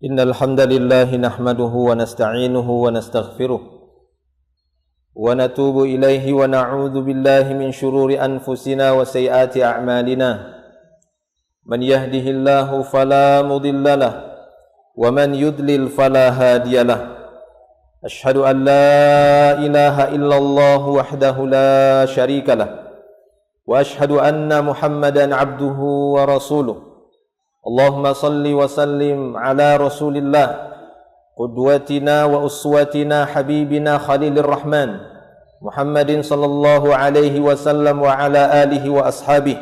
Innal hamdalillah nahmaduhu wa nasta'inuhu wa nastaghfiruh wa natubu ilaihi wa na'udzu billahi min shururi anfusina wa sayyiati a'malina. Man yahdihillahu fala mudhillalah wa man yudlil fala hadiyalah. Ashhadu an la ilaha illallah wahdahu la syarikalah wa ashhadu anna Muhammadan abduhu wa rasuluh. Allahumma salli wa sallim ala rasulillah qudwatina wa uswatina habibina khalilur rahman Muhammadin sallallahu alaihi wasallam wa ala alihi wa ashabihi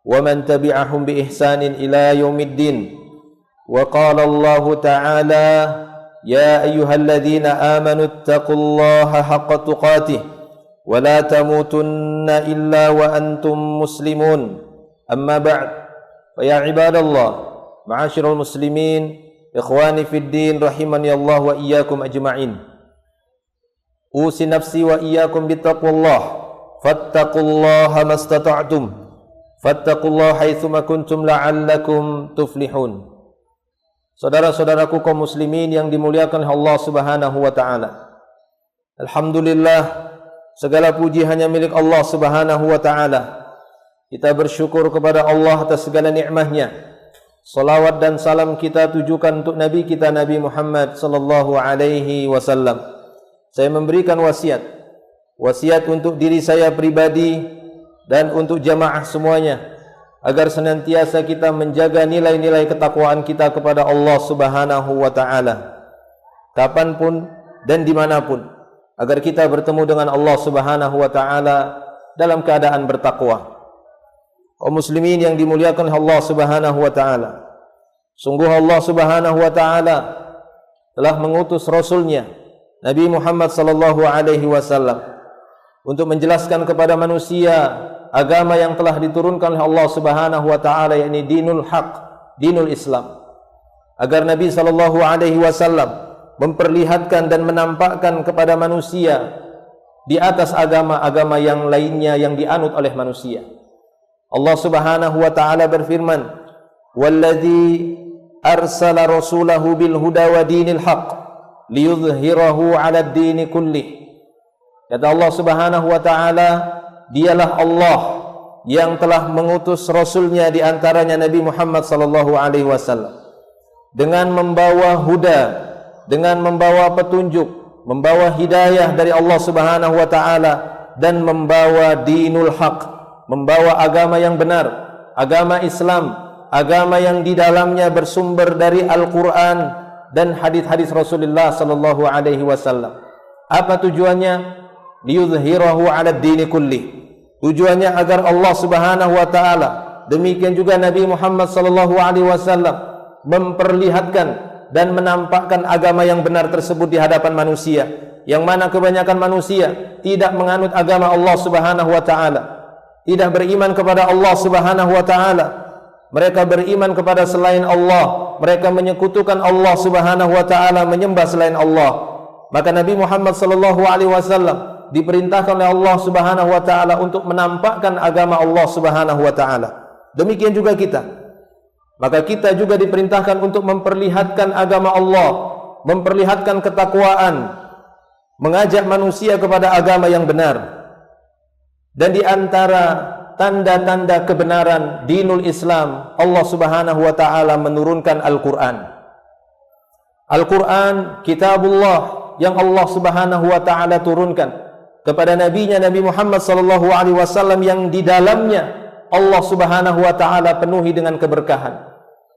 wa man tabi'ahum bi ihsanin ila yaumiddin. Wa qala Allah ta'ala ya ayyuhalladzina amanu taqullaha haqqa tuqatih wa la tamutunna illa wa antum muslimun. Amma ba'd. Ya ibadallah, ma'asyiral muslimin, ikhwani fid din rahimani Allah wa iyyakum ajma'in. Usi nafsi wa iyyakum bittaqwallah. Fattaqullaha mastata'tum. Fattaqullaha haitsu ma kuntum la'allakum tuflihun. Saudara-saudaraku kaum muslimin yang dimuliakan Allah Subhanahu wa taala. Alhamdulillah, segala puji hanya milik Allah Subhanahu wa taala. Kita bersyukur kepada Allah atas segala nikmatnya. Salawat dan salam kita tujukan untuk Nabi kita Nabi Muhammad sallallahu alaihi wasallam. Saya memberikan wasiat untuk diri saya pribadi dan untuk jamaah semuanya agar senantiasa kita menjaga nilai-nilai ketakwaan kita kepada Allah Subhanahu wa taala kapanpun dan dimanapun, agar kita bertemu dengan Allah Subhanahu wa taala dalam keadaan bertakwa. Kaum muslimin yang dimuliakan Allah Subhanahu wa taala, sungguh Allah Subhanahu wa taala telah mengutus rasulnya Nabi Muhammad sallallahu alaihi wasallam untuk menjelaskan kepada manusia agama yang telah diturunkan oleh Allah Subhanahu wa taala, yakni dinul haq, dinul Islam, agar Nabi sallallahu alaihi wasallam memperlihatkan dan menampakkan kepada manusia di atas agama-agama yang lainnya yang dianut oleh manusia. Allah Subhanahu wa taala berfirman, "Walladzi arsala rasulahu bil huda wa dinil haqq liyudhhirahu 'alad dini kullih." Kata Allah Subhanahu wa taala, dialah Allah yang telah mengutus rasulnya di antaranya Nabi Muhammad sallallahu alaihi wasallam dengan membawa huda, dengan membawa petunjuk, membawa hidayah dari Allah Subhanahu wa taala, dan membawa dinul haqq, membawa agama yang benar, agama Islam, agama yang di dalamnya bersumber dari Al-Quran dan hadis-hadis Rasulullah sallallahu alaihi wasallam. Apa tujuannya? Liyudhhirahu 'ala ad-dini kulli. Tujuannya agar Allah Subhanahu wa taala, demikian juga Nabi Muhammad sallallahu alaihi wasallam memperlihatkan dan menampakkan agama yang benar tersebut di hadapan manusia, yang mana kebanyakan manusia tidak menganut agama Allah Subhanahu wa taala, tidak beriman kepada Allah Subhanahu wa taala. Mereka beriman kepada selain Allah, mereka menyekutukan Allah Subhanahu wa taala, menyembah selain Allah. Maka Nabi Muhammad sallallahu alaihi wasallam diperintahkan oleh Allah Subhanahu wa taala untuk menampakkan agama Allah Subhanahu wa taala. Demikian juga kita. Maka kita juga diperintahkan untuk memperlihatkan agama Allah, memperlihatkan ketakwaan, mengajak manusia kepada agama yang benar. Dan di antara tanda-tanda kebenaran dinul Islam, Allah Subhanahu wa taala menurunkan Al-Qur'an. Al-Qur'an kitabullah yang Allah Subhanahu wa taala turunkan kepada nabinya Nabi Muhammad sallallahu alaihi wasallam, yang di dalamnya Allah Subhanahu wa taala penuhi dengan keberkahan.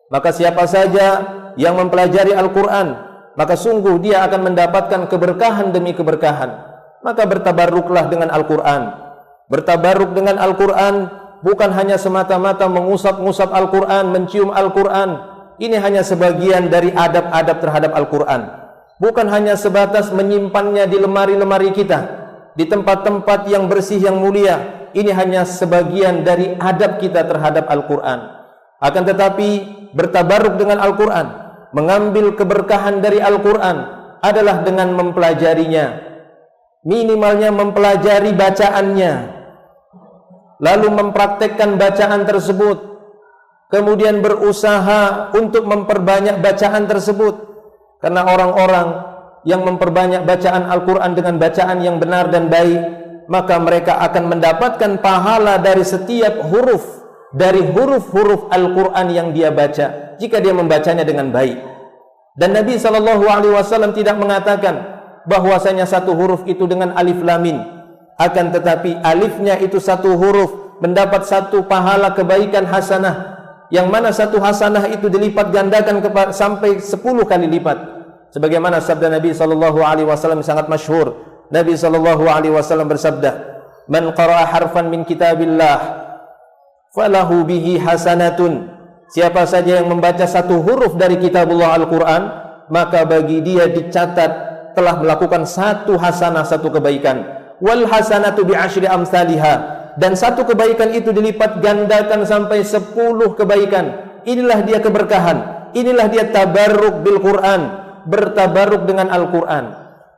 Maka siapa saja yang mempelajari Al-Qur'an, maka sungguh dia akan mendapatkan keberkahan demi keberkahan. Maka bertabarruklah dengan Al-Qur'an. Bertabarruk dengan Al-Quran bukan hanya semata-mata mengusap-ngusap Al-Quran, mencium Al-Quran. Ini hanya sebagian dari adab-adab terhadap Al-Quran. Bukan hanya sebatas menyimpannya di lemari-lemari kita, di tempat-tempat yang bersih, yang mulia. Ini hanya sebagian dari adab kita terhadap Al-Quran. Akan tetapi bertabarruk dengan Al-Quran, mengambil keberkahan dari Al-Quran adalah dengan mempelajarinya. Minimalnya mempelajari bacaannya, lalu mempraktekkan bacaan tersebut. kemudian berusaha untuk memperbanyak bacaan tersebut. Karena orang-orang yang memperbanyak bacaan Al-Quran dengan bacaan yang benar dan baik, maka mereka akan mendapatkan pahala dari setiap huruf, dari huruf-huruf Al-Quran yang dia baca, jika dia membacanya dengan baik. Dan Nabi SAW tidak mengatakan bahwasanya satu huruf itu dengan alif lam mim, akan tetapi alifnya itu satu huruf mendapat satu pahala kebaikan hasanah, yang mana satu hasanah itu dilipat gandakan sampai 10 kali lipat. Sebagaimana sabda Nabi SAW sangat masyhur. Nabi SAW bersabda, "Man qara'a harfan min kitabillah falahu bihi hasanatun." Siapa saja yang membaca satu huruf dari kitabullah Al-Quran, maka bagi dia dicatat telah melakukan satu hasanah, satu kebaikan. Wal hasanatu bi asyri amsalihha, dan satu kebaikan itu dilipat gandakan sampai 10 kebaikan. Inilah dia keberkahan, inilah dia tabarruk bil Quran, bertabarruk dengan Al-Quran.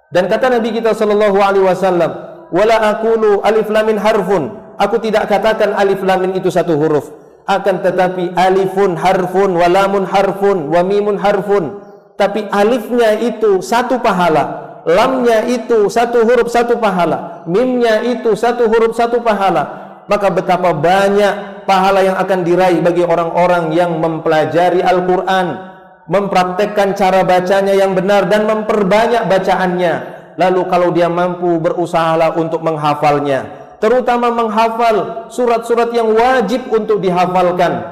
Dan kata Nabi kita sallallahu alaihi wasallam, "Wala aqulu alif lam mim harfun." Aku tidak katakan alif lam mim itu satu huruf, akan tetapi alifun harfun, wa lamun harfun, wa mimun harfun. Tapi alifnya itu satu pahala, lamnya itu satu huruf satu pahala, mimnya itu satu huruf satu pahala. Maka betapa banyak pahala yang akan diraih bagi orang-orang yang mempelajari Al-Quran, mempraktekkan cara bacanya yang benar dan memperbanyak bacaannya. Lalu kalau dia mampu, berusahalah untuk menghafalnya, terutama menghafal surat-surat yang wajib untuk dihafalkan.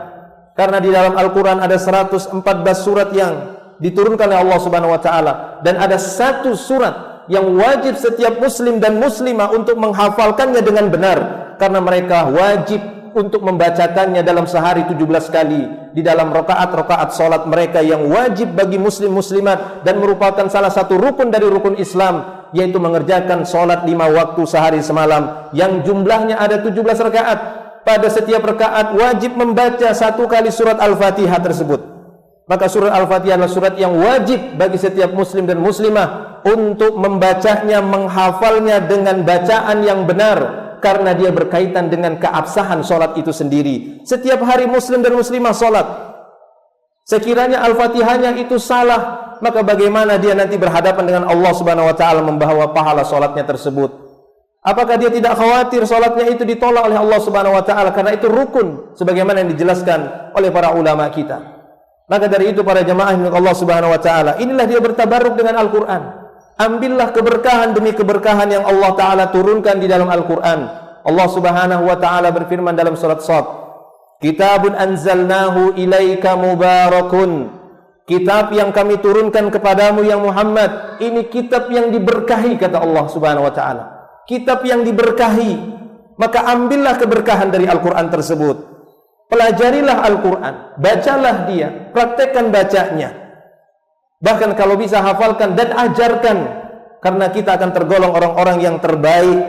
Karena di dalam Al-Quran ada 114 surat yang diturunkan oleh Allah Subhanahu wa Ta'ala, dan ada satu surat yang wajib setiap muslim dan muslimah untuk menghafalkannya dengan benar, karena mereka wajib untuk membacakannya dalam sehari 17 kali di dalam rakaat-rakaat salat mereka yang wajib bagi muslim muslimat dan merupakan salah satu rukun dari rukun Islam, yaitu mengerjakan salat 5 waktu sehari semalam yang jumlahnya ada 17 rakaat. Pada setiap rakaat wajib membaca satu kali surat Al-Fatihah tersebut. Maka surat Al-Fatihah adalah surat yang wajib bagi setiap muslim dan muslimah untuk membacanya, menghafalnya dengan bacaan yang benar, karena dia berkaitan dengan keabsahan solat itu sendiri. Setiap hari muslim dan muslimah solat, sekiranya Al-Fatihahnya itu salah, maka bagaimana dia nanti berhadapan dengan Allah Subhanahu wa Ta'ala membawa pahala solatnya tersebut? Apakah dia tidak khawatir solatnya itu ditolak oleh Allah Subhanahu wa Ta'ala? Karena itu rukun, sebagaimana yang dijelaskan oleh para ulama kita. Maka dari itu para jemaah milik Allah Subhanahu wa Ta'ala, inilah dia bertabarruk dengan Al-Quran. Ambillah keberkahan demi keberkahan yang Allah Ta'ala turunkan di dalam Al-Quran. Allah Subhanahu wa Ta'ala berfirman dalam surat Shad, "Kitabun anzalnahu ilaika mubarakun." Kitab yang kami turunkan kepadamu yang Muhammad, ini kitab yang diberkahi, kata Allah Subhanahu wa Ta'ala. Kitab yang diberkahi, maka ambillah keberkahan dari Al-Quran tersebut. Pelajarilah Al-Quran, bacalah dia, praktekkan bacanya. Bahkan kalau bisa hafalkan dan ajarkan, karena kita akan tergolong orang-orang yang terbaik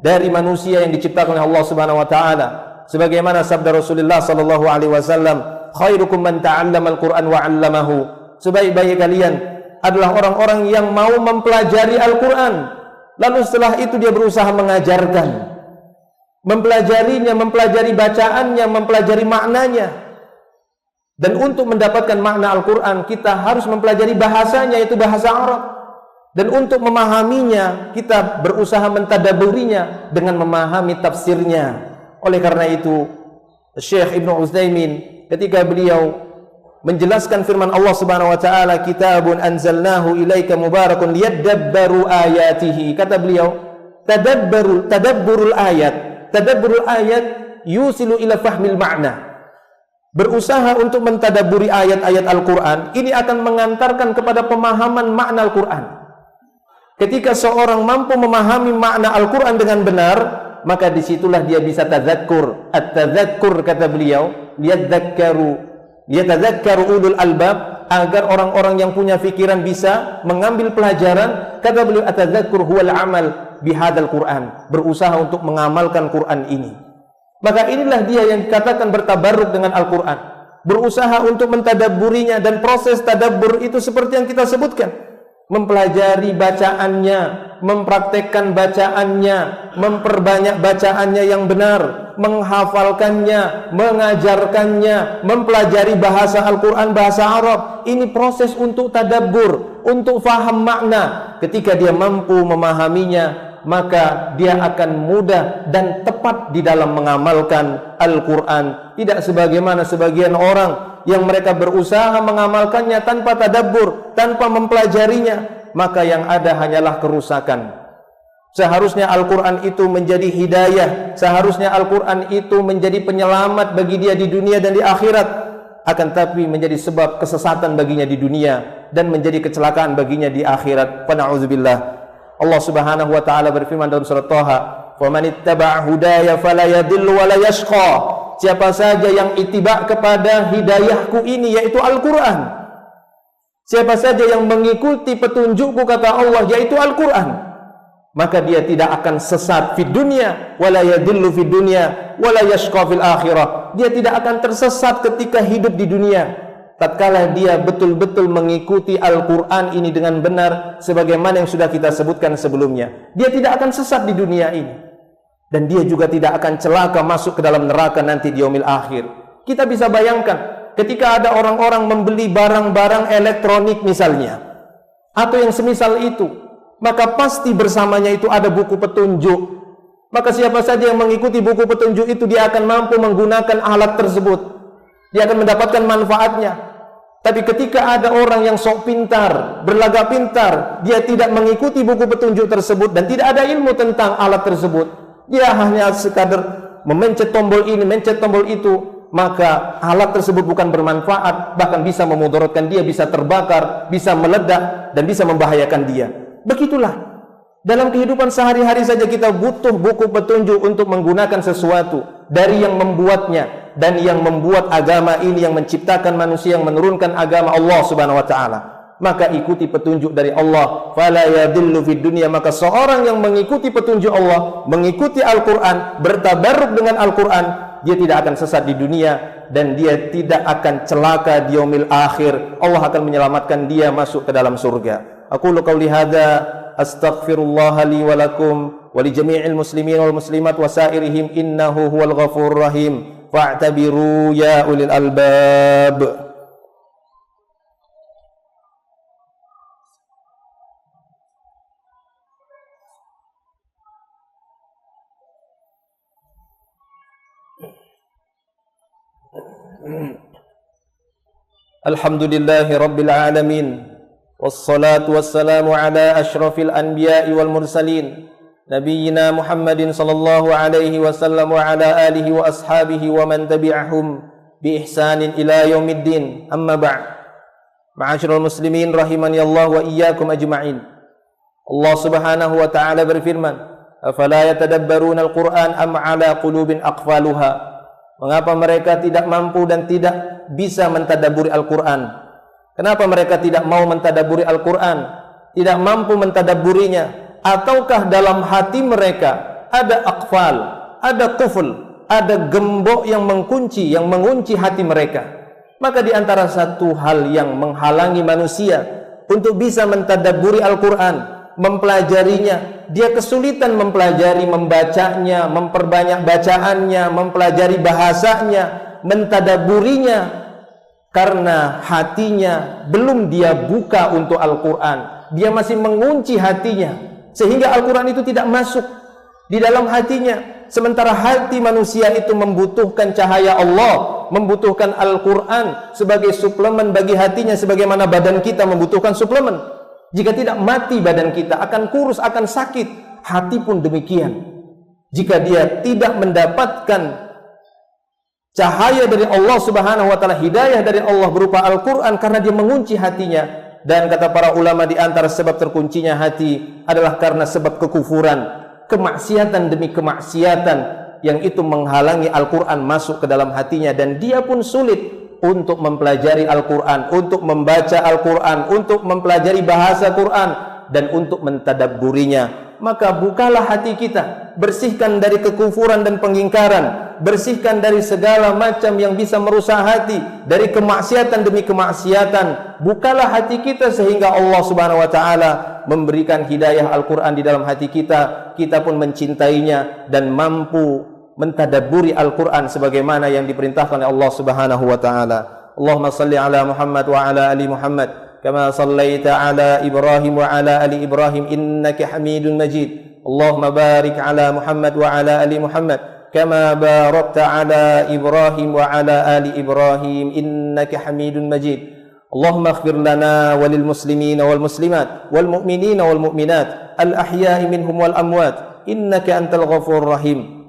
dari manusia yang diciptakan oleh Allah Subhanahu wa Ta'ala. Sebagaimana sabda Rasulullah sallallahu alaihi wasallam, "Khairukum man ta'allama al-Qur'an wa 'allamahu." Sebaik-baik kalian adalah orang-orang yang mau mempelajari Al-Qur'an, lalu setelah itu dia berusaha mengajarkan, mempelajarinya, mempelajari bacaannya, mempelajari maknanya. Dan untuk mendapatkan makna Al-Quran, kita harus mempelajari bahasanya, yaitu bahasa Arab. Dan untuk memahaminya, kita berusaha mentadaburinya dengan memahami tafsirnya. Oleh karena itu, Syekh Ibnu Utsaimin ketika beliau menjelaskan firman Allah Subhanahu wa Ta'ala, "Kitabun anzalnahu ilaika mubarakun liyadabbaru ayatihi." Kata beliau, tadabburul ayat yusilu ila fahmil ma'na. Berusaha untuk mentadaburi ayat-ayat Al-Quran, ini akan mengantarkan kepada pemahaman makna Al-Quran. Ketika seorang mampu memahami makna Al-Quran dengan benar, maka disitulah dia bisa tadzakkur. At-tadzakkur, kata beliau, yatadzakkaru ulul albab, agar orang-orang yang punya pikiran bisa mengambil pelajaran. Kata beliau, at-tadzakkur huwal amal bihadzal Quran, berusaha untuk mengamalkan Quran ini. Maka inilah dia yang dikatakan bertabarruk dengan Al-Quran, berusaha untuk mentadabburinya. Dan proses tadabbur itu seperti yang kita sebutkan, mempelajari bacaannya, mempraktekkan bacaannya, memperbanyak bacaannya yang benar, menghafalkannya, mengajarkannya, mempelajari bahasa Al-Quran, bahasa Arab. Ini proses untuk tadabbur, untuk faham makna. Ketika dia mampu memahaminya, maka dia akan mudah dan tepat di dalam mengamalkan Al-Quran. Tidak sebagaimana sebagian orang yang mereka berusaha mengamalkannya tanpa tadabbur, tanpa mempelajarinya, maka yang ada hanyalah kerusakan. Seharusnya Al-Quran itu menjadi hidayah, seharusnya Al-Quran itu menjadi penyelamat bagi dia di dunia dan di akhirat, akan tapi menjadi sebab kesesatan baginya di dunia dan menjadi kecelakaan baginya di akhirat. Fa na'udzubillah. Allah Subhanahu wa taala berfirman dalam surat Thaha, "Wa man ittaba'a hudaya fala yadhillu wa la yashqa." Siapa saja yang ittiba kepada hidayahku ini, yaitu Al-Quran, siapa saja yang mengikuti petunjukku, kata Allah, yaitu Al-Quran, maka dia tidak akan sesat di dunia, wala yadillu fi dunya, wala yashqa fil akhirah. Dia tidak akan tersesat ketika hidup di dunia, tatkala dia betul-betul mengikuti Al-Quran ini dengan benar, sebagaimana yang sudah kita sebutkan sebelumnya. Dia tidak akan sesat di dunia ini, dan dia juga tidak akan celaka masuk ke dalam neraka nanti di yaumil akhir. Kita bisa bayangkan ketika ada orang-orang membeli barang-barang elektronik misalnya, atau yang semisal itu, maka pasti bersamanya itu ada buku petunjuk. Maka siapa saja yang mengikuti buku petunjuk itu, dia akan mampu menggunakan alat tersebut, dia akan mendapatkan manfaatnya. Tapi ketika ada orang yang sok pintar, berlagak pintar, dia tidak mengikuti buku petunjuk tersebut dan tidak ada ilmu tentang alat tersebut, dia hanya sekadar memencet tombol ini, mencet tombol itu, maka alat tersebut bukan bermanfaat, bahkan bisa memudaratkan dia, bisa terbakar, bisa meledak, dan bisa membahayakan dia. Begitulah dalam kehidupan sehari-hari saja kita butuh buku petunjuk untuk menggunakan sesuatu, dari yang membuatnya dan yang membuat agama ini, yang menciptakan manusia, yang menurunkan agama Allah Subhanahu wa taala. Maka ikuti petunjuk dari Allah, fala yadillu fid dunya. Maka seorang yang mengikuti petunjuk Allah, mengikuti Al-Quran, bertabarruk dengan Al-Quran, dia tidak akan sesat di dunia dan dia tidak akan celaka di yaumil akhir. Allah akan menyelamatkan dia masuk ke dalam surga. Aqulu qauli hadza astaghfirullah li wa lakum wa li jami'il muslimin wal muslimat wa sairihim innahu huwal ghafurur rahim. Fa'tabiru ya ulil albab. Alhamdulillahi rabbil alamin, wassalatu wassalamu ala ashrafil anbiya'i wal mursalin, nabiyyina Muhammadin sallallahu alaihi wasallam wa ala alihi wa ashabihi wa man tabi'ahum bi ihsanin ila yaumiddin. Amma ba'd. Ma'asyiral muslimin rahimani Allah wa iyyakum ajma'in. Allah Subhanahu wa ta'ala berfirman, afala yatadabbaruna al-Qur'an am ala qulubin aqfaluha. Mengapa mereka tidak mampu dan tidak bisa mentadaburi Al-Quran? Kenapa mereka tidak mau mentadaburi Al-Quran? Tidak mampu mentadaburinya? Ataukah dalam hati mereka ada aqfal, ada qufl, ada gembok yang mengunci hati mereka? Maka di antara satu hal yang menghalangi manusia untuk bisa mentadaburi Al-Quran, mempelajarinya, dia kesulitan mempelajari, membacanya, memperbanyak bacaannya, mempelajari bahasanya, mentadaburinya, karena hatinya belum dia buka untuk Al-Quran. Dia masih mengunci hatinya, sehingga Al-Quran itu tidak masuk di dalam hatinya. Sementara hati manusia itu membutuhkan cahaya Allah, membutuhkan Al-Quran sebagai suplemen bagi hatinya, sebagaimana badan kita membutuhkan suplemen. Jika tidak, mati badan kita, akan kurus, akan sakit. Hati pun demikian. Jika dia tidak mendapatkan cahaya dari Allah Subhanahu wa taala, hidayah dari Allah berupa Al-Quran, karena dia mengunci hatinya. Dan kata para ulama, di antara sebab terkuncinya hati adalah karena sebab kekufuran, kemaksiatan demi kemaksiatan, yang itu menghalangi Al-Quran masuk ke dalam hatinya, dan dia pun sulit untuk mempelajari Al-Quran, untuk membaca Al-Quran, untuk mempelajari bahasa Quran, dan untuk mentadabburinya. Maka bukalah hati kita, bersihkan dari kekufuran dan pengingkaran, bersihkan dari segala macam yang bisa merusak hati, dari kemaksiatan demi kemaksiatan. Bukalah hati kita sehingga Allah Subhanahu wa taala memberikan hidayah Al-Qur'an di dalam hati kita, kita pun mencintainya dan mampu mentadabburi Al-Qur'an sebagaimana yang diperintahkan oleh Allah Subhanahu wa taala. Allahumma salli ala Muhammad wa ala ali Muhammad kama sallaita ala Ibrahim wa ala ali Ibrahim innaka Hamidun Majid. Allahumma barik ala Muhammad wa ala ali Muhammad kama barakta ala Ibrahim wa ala ali Ibrahim innaka Hamidun Majid. Allahumma ighfir lana wa lil muslimina wal muslimat wal mu'minina wal mu'minat al ahya'i minhum wal amwat innaka antal ghafurur rahim.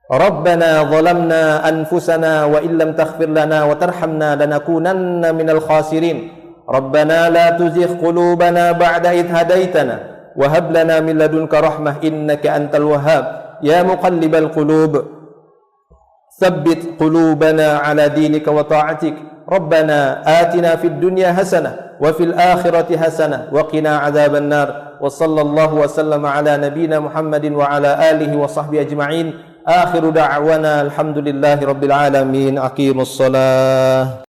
Rabbana zalamna anfusana wa illam taghfir lana wa tarhamna lanakunanna minal khasirin. Rabbana la tuzigh qulubana ba'da idh hadaitana wa hab lana min ladunka rahmah innaka antal wahhab. Ya muqallibal qulub tsabbit qulubana ala dinika wa ta'atik. Rabbana atina fid dunya hasanah wa fil akhirati hasanah wa qina adzaban nar. Wa sallallahu wa sallama ala nabiyyina Muhammadin wa ala alihi wa sahbihi ajma'in. Akhiru da'wana alhamdulillahi rabbil alamin. Aqimus shalah.